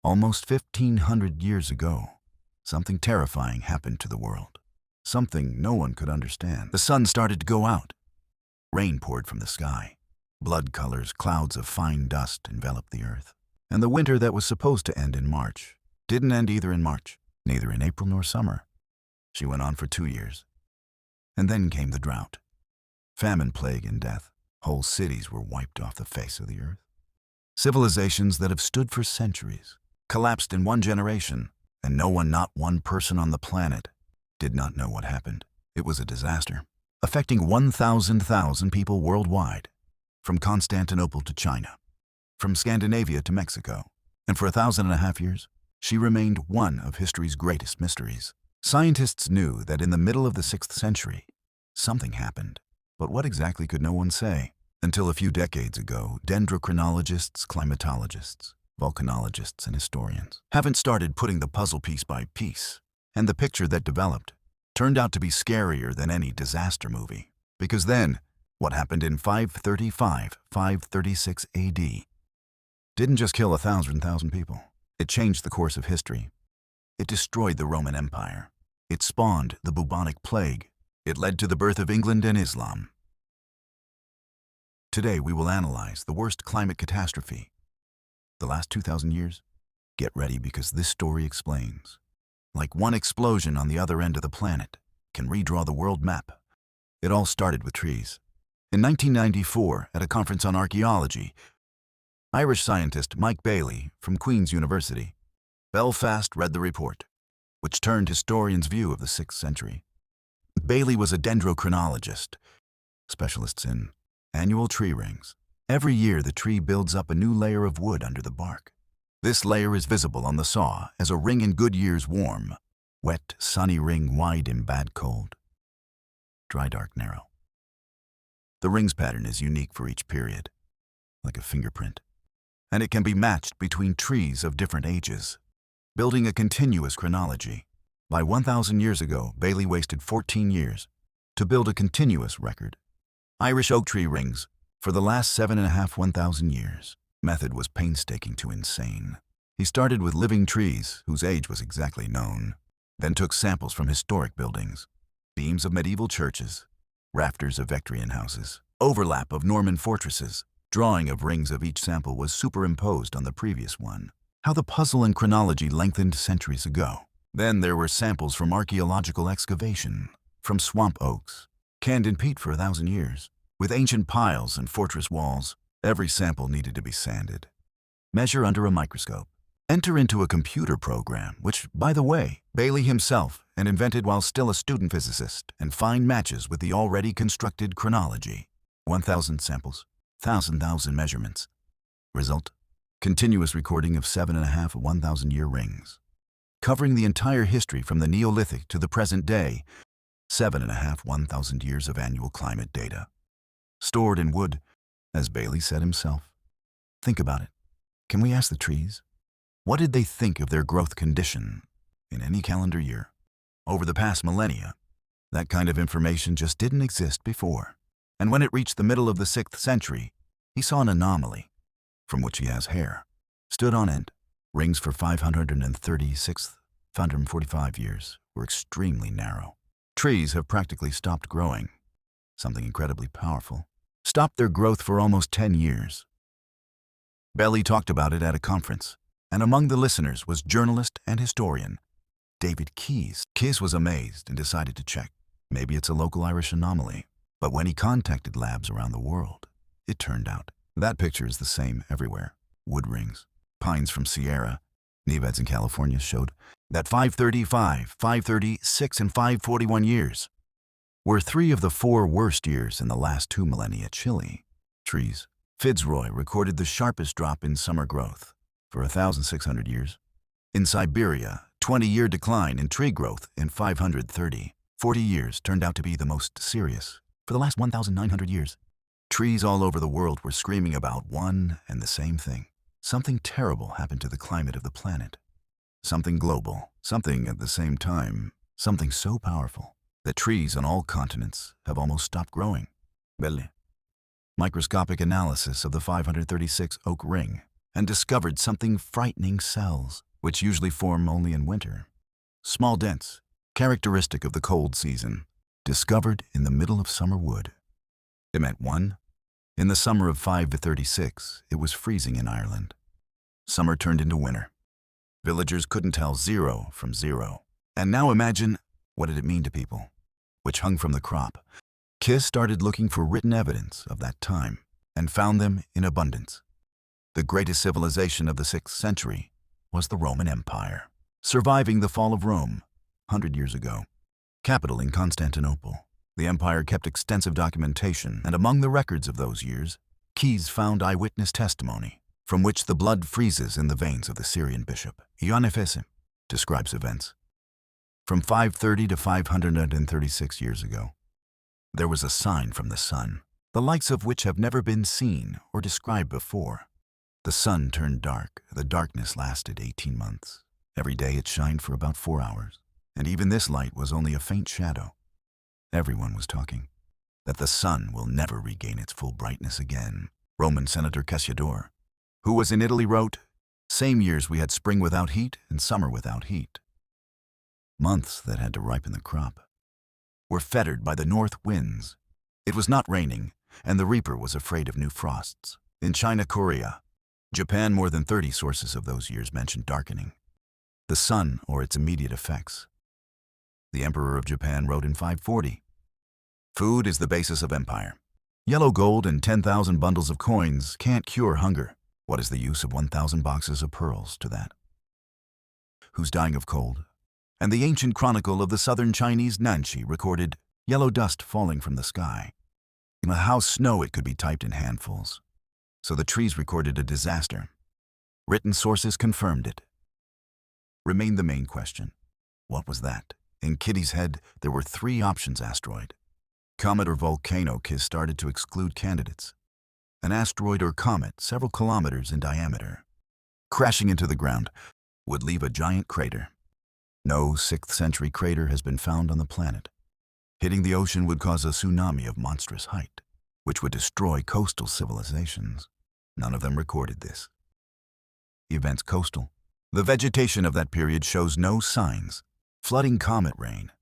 Almost 1,500 years ago, something terrifying happened to the world. Something no one could understand. The sun started to go out. Rain poured from the sky. Blood colors, clouds of fine dust enveloped the earth. And the winter that was supposed to end in March didn't end either in March, neither in April nor summer. She went on for 2 years. And then came the drought. Famine, plague, and death. Whole cities were wiped off the face of the earth. Civilizations that have stood for centuries collapsed in one generation, and no one, not one person on the planet, did not know what happened. It was a disaster, affecting 1,000 people worldwide, from Constantinople to China, from Scandinavia to Mexico, and for 1,500 years, she remained one of history's greatest mysteries. Scientists knew that in the middle of the 6th century, something happened, but what exactly could no one say? Until a few decades ago, dendrochronologists, climatologists, volcanologists, and historians haven't started putting the puzzle piece by piece, and the picture that developed turned out to be scarier than any disaster movie. Because then, what happened in 536 AD didn't just kill 1,000 people. It changed the course of history. It destroyed the Roman Empire. It spawned the bubonic plague. It led to the birth of England and Islam. Today we will analyze the worst climate catastrophe the last 2,000 years. Get ready, because this story explains, like one explosion on the other end of the planet, can redraw the world map. It all started with trees. In 1994, at a conference on archaeology, Irish scientist Mike Bailey from Queen's University, Belfast, read the report, which turned historians' view of the 6th century. Bailey was a dendrochronologist, specialists in annual tree rings. Every year, the tree builds up a new layer of wood under the bark. This layer is visible on the saw as a ring in good years: warm, wet, sunny ring, wide in bad cold, dry, dark, narrow. The ring's pattern is unique for each period, like a fingerprint, and it can be matched between trees of different ages, building a continuous chronology. By 1,000 years ago, Bailey wasted 14 years to build a continuous record. Irish oak tree rings for the last 1,000 years. Method was painstaking to insane. He started with living trees whose age was exactly known, then took samples from historic buildings, beams of medieval churches, rafters of Victorian houses, overlap of Norman fortresses. Drawing of rings of each sample was superimposed on the previous one. How the puzzle and chronology lengthened centuries ago. Then there were samples from archaeological excavation, from swamp oaks, canned in peat for 1,000 years, with ancient piles and fortress walls. Every sample needed to be sanded, measure under a microscope, enter into a computer program, which, by the way, Bailey himself had invented while still a student physicist, and find matches with the already constructed chronology. 1,000 samples, 1,000 measurements. Result: continuous recording of 7.5 1,000-year rings, covering the entire history from the Neolithic to the present day. 7.5 1,000 years of annual climate data, stored in wood, as Bailey said himself. Think about it. Can we ask the trees? What did they think of their growth condition in any calendar year? Over the past millennia, that kind of information just didn't exist before. And when it reached the middle of the 6th century, he saw an anomaly, from which he has hair, stood on end. Rings for 545 years were extremely narrow. Trees have practically stopped growing. Something incredibly powerful stopped their growth for almost 10 years. Bailey talked about it at a conference, and among the listeners was journalist and historian David Keyes. Keyes was amazed and decided to check. Maybe it's a local Irish anomaly. But when he contacted labs around the world, it turned out that picture is the same everywhere. Wood rings, pines from Sierra Nevads in California showed that 535, 536, and 541 years were 3 of the 4 worst years in the last 2 millennia. Chile trees. Fitzroy recorded the sharpest drop in summer growth for 1,600 years. In Siberia, 20-year decline in tree growth in 530. 40 years turned out to be the most serious. For the last 1,900 years, trees all over the world were screaming about one and the same thing. Something terrible happened to the climate of the planet. Something global, something at the same time, something so powerful that trees on all continents have almost stopped growing. Belle. Microscopic analysis of the 536 oak ring and discovered something frightening: cells, which usually form only in winter. Small dents, characteristic of the cold season, discovered in the middle of summer wood. It meant one, in the summer of 5 to 36, it was freezing in Ireland. Summer turned into winter. Villagers couldn't tell zero from zero. And now imagine, what did it mean to people, which hung from the crop? Kiss started looking for written evidence of that time and found them in abundance. The greatest civilization of the 6th century was the Roman Empire, surviving the fall of Rome 100 years ago. Capital in Constantinople. The empire kept extensive documentation, and among the records of those years, Keyes found eyewitness testimony, from which the blood freezes in the veins of the Syrian bishop. Ioannis describes events from 530 to 536 years ago. There was a sign from the sun, the likes of which have never been seen or described before. The sun turned dark. The darkness lasted 18 months. Every day it shined for about 4 hours, and even this light was only a faint shadow. Everyone was talking that the sun will never regain its full brightness again. Roman Senator Cassiodor, who was in Italy, wrote, "Same years we had spring without heat and summer without heat." Months that had to ripen the crop were fettered by the north winds. It was not raining, and the reaper was afraid of new frosts. In China, Korea, Japan, more than 30 sources of those years mentioned darkening the sun or its immediate effects. The Emperor of Japan wrote in 540, "Food is the basis of empire. Yellow gold and 10,000 bundles of coins can't cure hunger. What is the use of 1,000 boxes of pearls to that? Who's dying of cold?" And the ancient chronicle of the southern Chinese Nanxi recorded yellow dust falling from the sky. In a house snow it could be typed in handfuls. So the trees recorded a disaster. Written sources confirmed it. Remained the main question. What was that? In Kitty's head, there were 3 options: asteroid, comet, or volcano. Kiss started to exclude candidates. An asteroid or comet, several kilometers in diameter, crashing into the ground, would leave a giant crater. No 6th century crater has been found on the planet. Hitting the ocean would cause a tsunami of monstrous height, which would destroy coastal civilizations. None of them recorded this. Events coastal. The vegetation of that period shows no signs. Flooding comet rain.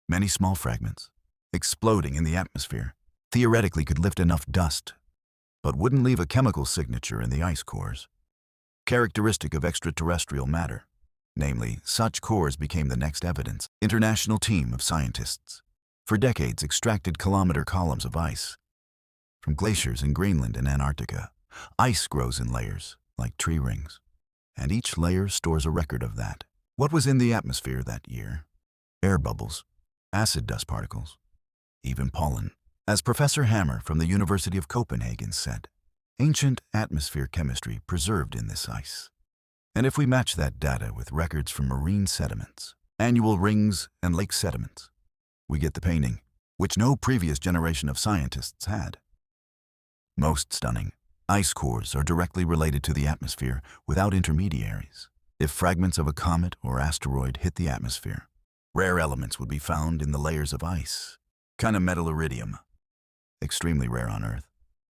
Many small fragments, exploding in the atmosphere, theoretically could lift enough dust, but wouldn't leave a chemical signature in the ice cores. Characteristic of extraterrestrial matter. Namely, such cores became the next evidence. International team of scientists, for decades, extracted kilometer columns of ice from glaciers in Greenland and Antarctica. Ice grows in layers, like tree rings, and each layer stores a record of that. What was in the atmosphere that year? Air bubbles, acid dust particles, even pollen. As Professor Hammer from the University of Copenhagen said, ancient atmosphere chemistry preserved in this ice. And if we match that data with records from marine sediments, annual rings, and lake sediments, we get the painting, which no previous generation of scientists had. Most stunning, ice cores are directly related to the atmosphere without intermediaries. If fragments of a comet or asteroid hit the atmosphere, rare elements would be found in the layers of ice. Kind of metal iridium. Extremely rare on Earth,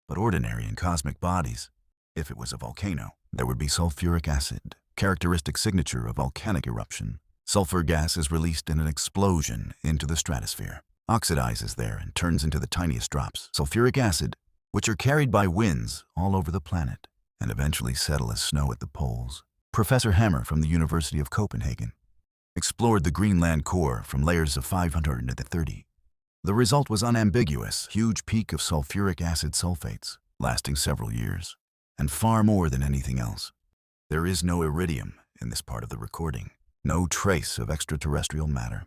but ordinary in cosmic bodies. If it was a volcano, there would be sulfuric acid, characteristic signature of volcanic eruption. Sulfur gas is released in an explosion into the stratosphere, oxidizes there and turns into the tiniest drops. Sulfuric acid, which are carried by winds all over the planet and eventually settle as snow at the poles. Professor Hammer from the University of Copenhagen explored the Greenland core from layers of 530. The result was unambiguous: huge peak of sulfuric acid sulfates, lasting several years, and far more than anything else. There is no iridium in this part of the recording, no trace of extraterrestrial matter,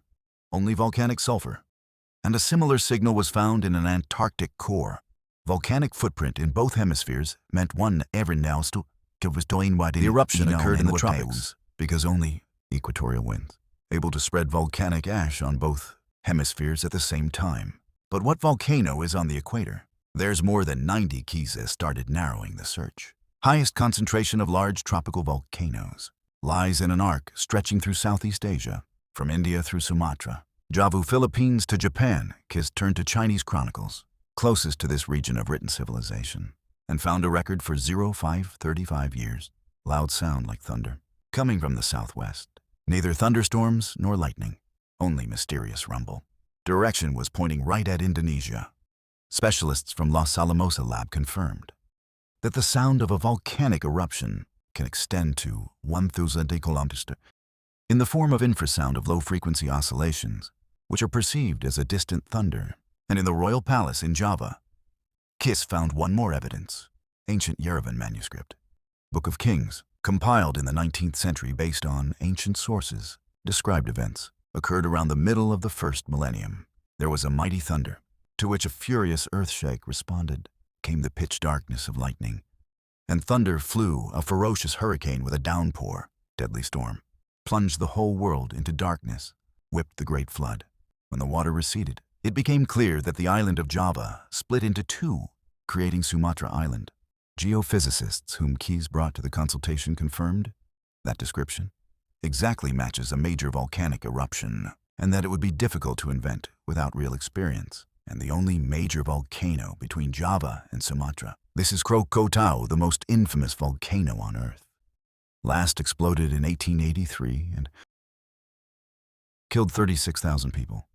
only volcanic sulfur. And a similar signal was found in an Antarctic core. Volcanic footprint in both hemispheres meant one every now to the eruption occurred in the tropics because only equatorial winds able to spread volcanic ash on both hemispheres at the same time. But what volcano is on the equator? There's more than 90. Keys started narrowing the search. Highest concentration of large tropical volcanoes lies in an arc stretching through Southeast Asia, from India through Sumatra, Java, Philippines to Japan. Kiss turned to Chinese chronicles, closest to this region of written civilization. and found a record for 0535 years. Loud sound like thunder, coming from the southwest. Neither thunderstorms nor lightning, only mysterious rumble. Direction was pointing right at Indonesia. Specialists from Los Alamosa lab confirmed that the sound of a volcanic eruption can extend to 1,000 kilometers in the form of infrasound of low-frequency oscillations, which are perceived as a distant thunder. And in the royal palace in Java, KISS found one more evidence: ancient Yerevan manuscript, Book of Kings, compiled in the 19th century based on ancient sources. Described events occurred around the middle of the first millennium. There was a mighty thunder, to which a furious earthshake responded. Came the pitch darkness of lightning, and thunder flew, a ferocious hurricane with a downpour, deadly storm, plunged the whole world into darkness, whipped the great flood. When the water receded, it became clear that the island of Java split into two, creating Sumatra Island. Geophysicists whom Keyes brought to the consultation confirmed that description exactly matches a major volcanic eruption, and that it would be difficult to invent without real experience. And the only major volcano between Java and Sumatra. This is Krakatau, the most infamous volcano on Earth. Last exploded in 1883 and killed 36,000 people.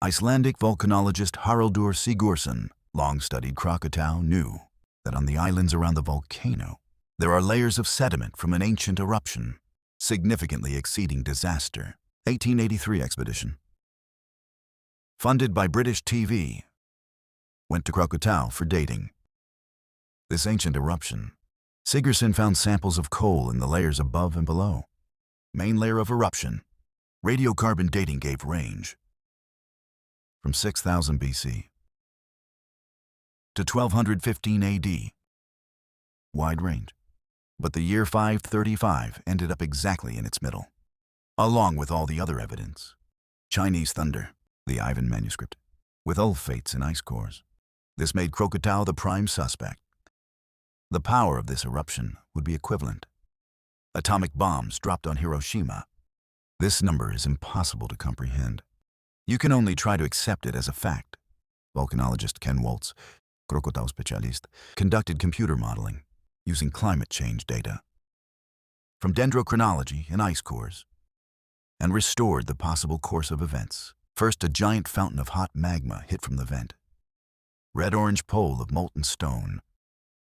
Icelandic volcanologist Haraldur Sigurðsson, long studied Krakatau, knew that on the islands around the volcano, there are layers of sediment from an ancient eruption, significantly exceeding disaster. 1883 expedition, funded by British TV, went to Krakatau for dating. This ancient eruption, Sigurðsson found samples of coal in the layers above and below. Main layer of eruption, radiocarbon dating gave range from 6000 BC to 1215 AD. Wide range. But the year 535 ended up exactly in its middle, along with all the other evidence. Chinese thunder, the Ivan manuscript, with ulfates and ice cores. This made Krakatau the prime suspect. The power of this eruption would be equivalent. Atomic bombs dropped on Hiroshima. This number is impossible to comprehend. You can only try to accept it as a fact. Volcanologist Ken Waltz, Krakatau specialist, conducted computer modeling using climate change data from dendrochronology and ice cores, and restored the possible course of events. First, a giant fountain of hot magma hit from the vent. Red-orange pole of molten stone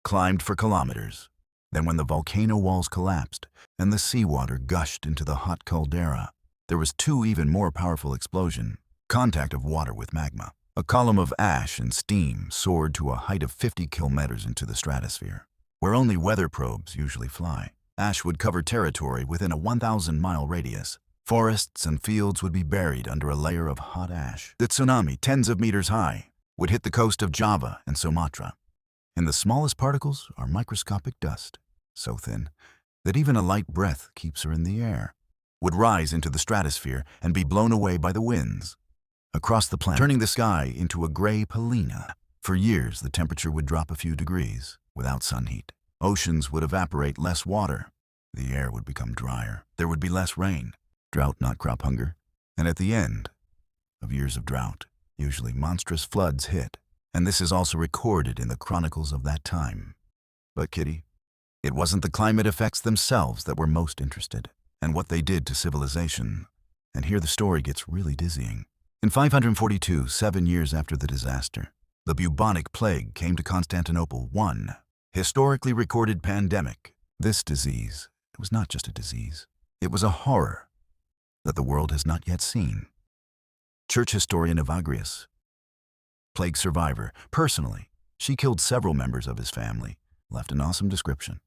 climbed for kilometers. Then when the volcano walls collapsed and the seawater gushed into the hot caldera, there was two even more powerful explosions. Contact of water with magma. A column of ash and steam soared to a height of 50 kilometers into the stratosphere, where only weather probes usually fly. Ash would cover territory within a 1,000-mile radius. Forests and fields would be buried under a layer of hot ash. The tsunami, tens of meters high, would hit the coast of Java and Sumatra. And the smallest particles are microscopic dust, so thin that even a light breath keeps her in the air, would rise into the stratosphere and be blown away by the winds across the planet, turning the sky into a gray patina. For years, the temperature would drop a few degrees without sun heat. Oceans would evaporate less water. The air would become drier. There would be less rain. Drought, not crop hunger. And at the end of years of drought, usually monstrous floods hit. And this is also recorded in the chronicles of that time. But Kitty, it wasn't the climate effects themselves that were most interested, and what they did to civilization. And here the story gets really dizzying. In 542, 7 years after the disaster, the bubonic plague came to Constantinople. One historically recorded pandemic. This disease, it was not just a disease. It was a horror that the world has not yet seen. Church historian Evagrius, plague survivor, personally, she killed several members of his family, left an awesome description.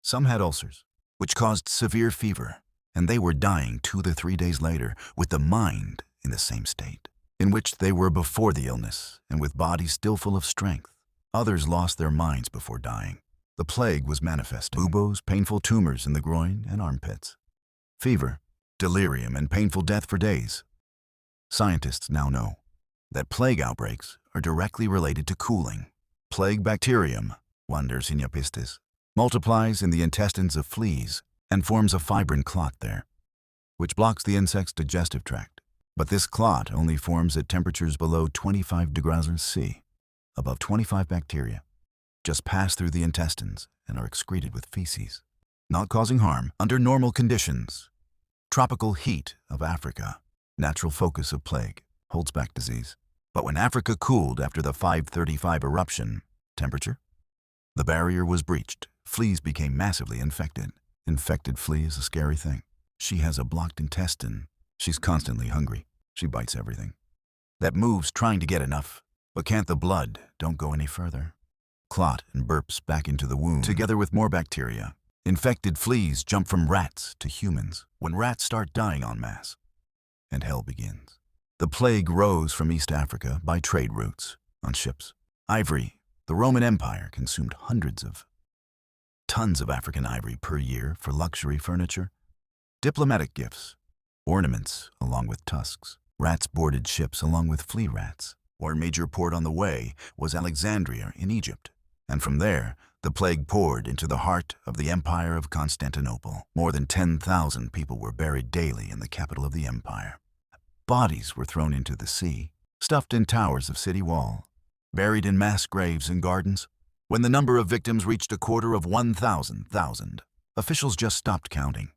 Some had ulcers, which caused severe fever, and they were dying 2 to 3 days later with the mind in the same state in which they were before the illness and with bodies still full of strength. Others lost their minds before dying. The plague was manifesting. Buboes, painful tumors in the groin and armpits. Fever, delirium, and painful death for days. Scientists now know that plague outbreaks are directly related to cooling. Plague bacterium, Yersinia pestis, multiplies in the intestines of fleas and forms a fibrin clot there, which blocks the insect's digestive tract. But this clot only forms at temperatures below 25 degrees C. Above 25 bacteria just pass through the intestines and are excreted with feces, not causing harm under normal conditions. Tropical heat of Africa, natural focus of plague, holds back disease. But when Africa cooled after the 535 eruption, temperature? The barrier was breached. Fleas became massively infected. Infected flea is a scary thing. She has a blocked intestine. She's constantly hungry. She bites everything. That moves trying to get enough. But can't the blood don't go any further? Clot and burps back into the wound, together with more bacteria. Infected fleas jump from rats to humans when rats start dying en masse. And hell begins. The plague rose from East Africa by trade routes, on ships. Ivory. The Roman Empire consumed hundreds of tons of African ivory per year for luxury furniture, diplomatic gifts, ornaments along with tusks. Rats boarded ships along with flea rats. One major port on the way was Alexandria in Egypt, and from there, the plague poured into the heart of the Empire of Constantinople. More than 10,000 people were buried daily in the capital of the empire. Bodies were thrown into the sea, stuffed in towers of city wall, buried in mass graves in gardens. When the number of victims reached 250,000, officials just stopped counting.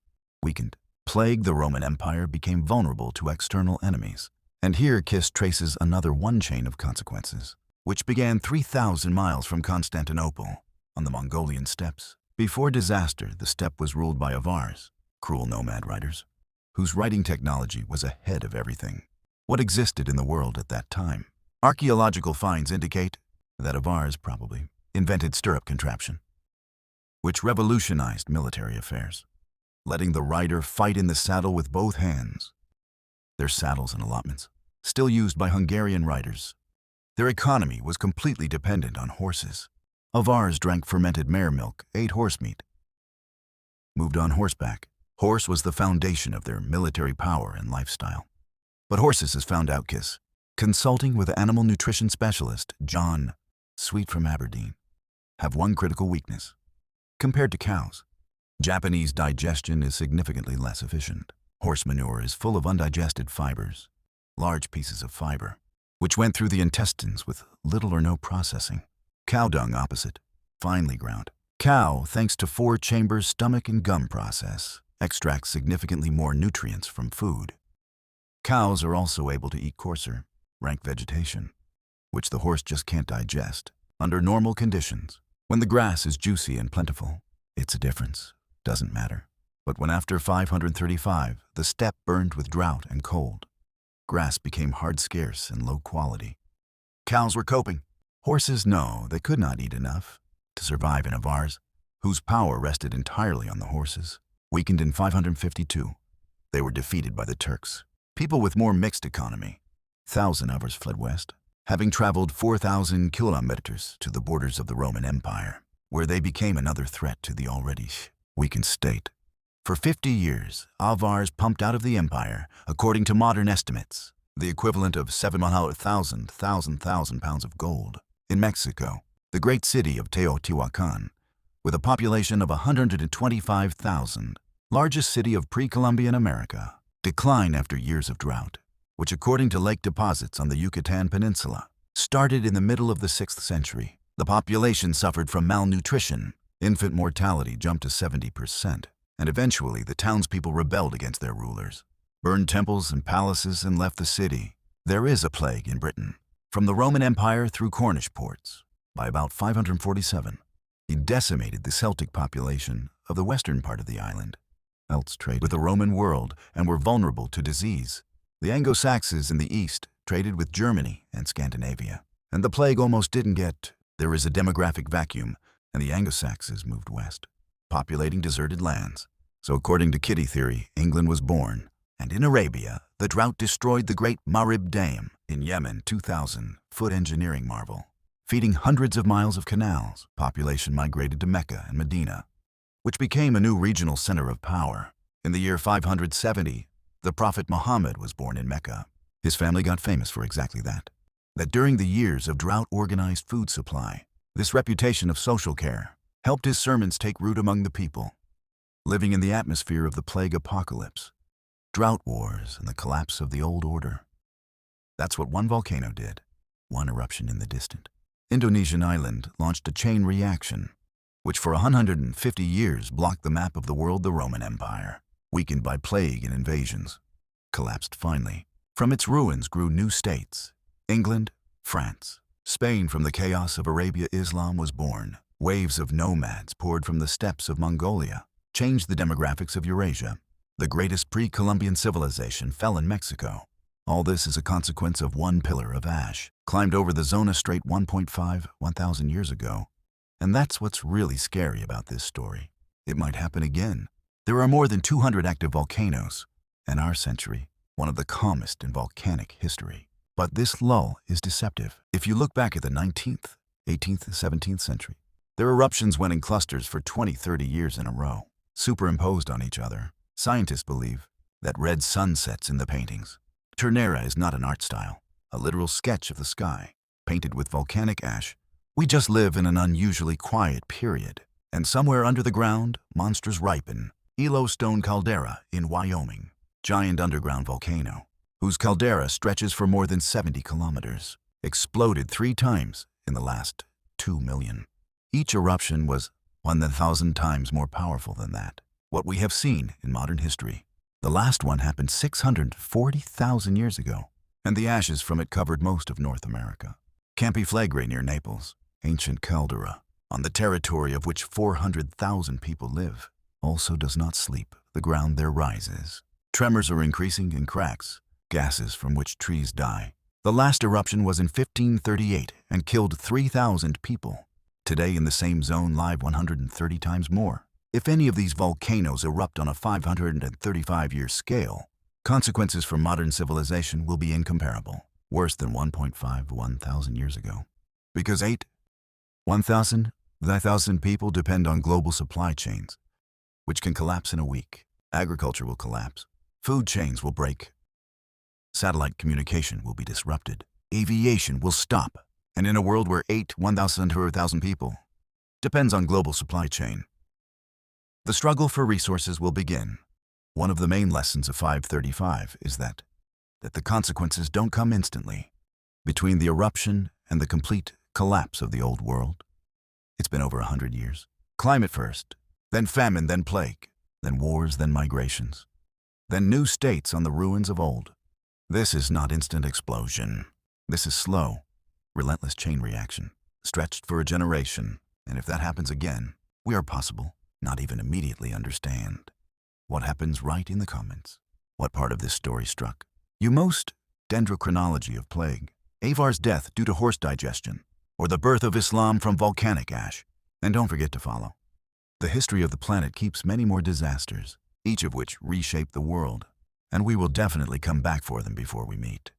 Weakened, plague the Roman Empire became vulnerable to external enemies. And here Kiss traces another one chain of consequences, which began 3,000 miles from Constantinople, on the Mongolian steppes. Before disaster, the steppe was ruled by Avars, cruel nomad riders, whose riding technology was ahead of everything. What existed in the world at that time? Archaeological finds indicate that Avars probably invented stirrup contraption, which revolutionized military affairs, letting the rider fight in the saddle with both hands. Their saddles and allotments, still used by Hungarian riders. Their economy was completely dependent on horses. Avars drank fermented mare milk, ate horse meat, moved on horseback. Horse was the foundation of their military power and lifestyle. But horses, as found out Kiss, consulting with animal nutrition specialist John Sweet from Aberdeen, have one critical weakness. Compared to cows, Japanese digestion is significantly less efficient. Horse manure is full of undigested fibers, large pieces of fiber, which went through the intestines with little or no processing. Cow dung opposite, finely ground. Cow, thanks to 4 chambers stomach and gum process, extracts significantly more nutrients from food. Cows are also able to eat coarser, rank vegetation, which the horse just can't digest under normal conditions. When the grass is juicy and plentiful, it's a difference, doesn't matter. But when after 535, the steppe burned with drought and cold, grass became hard, scarce, and low quality. Cows were coping. Horses, no, they could not eat enough to survive in Avars, whose power rested entirely on the horses. Weakened in 552, they were defeated by the Turks. People with more mixed economy. 1,000 Avars fled west, having traveled 4,000 kilometers to the borders of the Roman Empire, where they became another threat to the already weakened state. For 50 years, Avars pumped out of the empire, according to modern estimates, the equivalent of 700,000 pounds of gold. In Mexico, the great city of Teotihuacan, with a population of 125,000, largest city of pre-Columbian America, declined after years of drought, which according to lake deposits on the Yucatan Peninsula, started in the middle of the 6th century. The population suffered from malnutrition. Infant mortality jumped to 70%. And eventually the townspeople rebelled against their rulers, burned temples and palaces, and left the city. There is a plague in Britain, from the Roman Empire through Cornish ports. By about 547, it decimated the Celtic population of the western part of the island. Celts traded with the Roman world and were vulnerable to disease. The Anglo-Saxons in the east traded with Germany and Scandinavia, and the plague almost didn't get. There is a demographic vacuum, and the Anglo-Saxons moved west, populating deserted lands. So according to Kitty theory, England was born. And in Arabia, the drought destroyed the great Marib Dam. In Yemen, 2,000-foot engineering marvel, feeding hundreds of miles of canals. Population migrated to Mecca and Medina, which became a new regional center of power. In the year 570, the Prophet Muhammad was born in Mecca. His family got famous for exactly that. That during the years of drought organized food supply, this reputation of social care helped his sermons take root among the people. Living in the atmosphere of the plague apocalypse, drought wars, and the collapse of the old order. That's what one volcano did, one eruption in the distant. Indonesian island launched a chain reaction, which for 150 years blocked the map of the world. The Roman Empire, weakened by plague and invasions, collapsed finally. From its ruins grew new states: England, France, Spain. From the chaos of Arabia, Islam was born. Waves of nomads poured from the steppes of Mongolia, changed the demographics of Eurasia. The greatest pre-Columbian civilization fell in Mexico. All this is a consequence of one pillar of ash, climbed over the Zona Strait 1,000 years ago. And that's what's really scary about this story. It might happen again. There are more than 200 active volcanoes, and our century, one of the calmest in volcanic history. But this lull is deceptive. If you look back at the 19th, 18th, 17th century, their eruptions went in clusters for 20-30 years in a row, superimposed on each other. Scientists believe that red sunsets in the paintings. Ternera is not an art style, a literal sketch of the sky, painted with volcanic ash. We just live in an unusually quiet period, and somewhere under the ground, monsters ripen. Yellowstone caldera in Wyoming, giant underground volcano, whose caldera stretches for more than 70 kilometers, exploded 3 times in the last 2 million. Each eruption was 1,000 times more powerful than that, what we have seen in modern history. The last one happened 640,000 years ago, and the ashes from it covered most of North America. Campi Flegrei near Naples, ancient caldera, on the territory of which 400,000 people live, also does not sleep. The ground there rises. Tremors are increasing in cracks, gases from which trees die. The last eruption was in 1538 and killed 3,000 people. Today in the same zone live 130 times more. If any of these volcanoes erupt on a 535-year scale, consequences for modern civilization will be incomparable, worse than 1,000 years ago. Because 1,000 people depend on global supply chains, which can collapse in a week. Agriculture will collapse. Food chains will break. Satellite communication will be disrupted. Aviation will stop. And in a world where 1,000 people depends on global supply chain, the struggle for resources will begin. One of the main lessons of 535 is that the consequences don't come instantly. Between the eruption and the complete collapse of the old world, it's been over 100 years. Climate first, then famine, then plague, then wars, then migrations, then new states on the ruins of old. This is not instant explosion. This is slow, relentless chain reaction, stretched for a generation. And if that happens again, we are possible not even immediately understand. What happens? Write in the comments what part of this story struck you most. Dendrochronology of plague, Avar's death due to horse digestion, or the birth of Islam from volcanic ash. And don't forget to follow. The history of the planet keeps many more disasters, each of which reshaped the world, and we will definitely come back for them before we meet.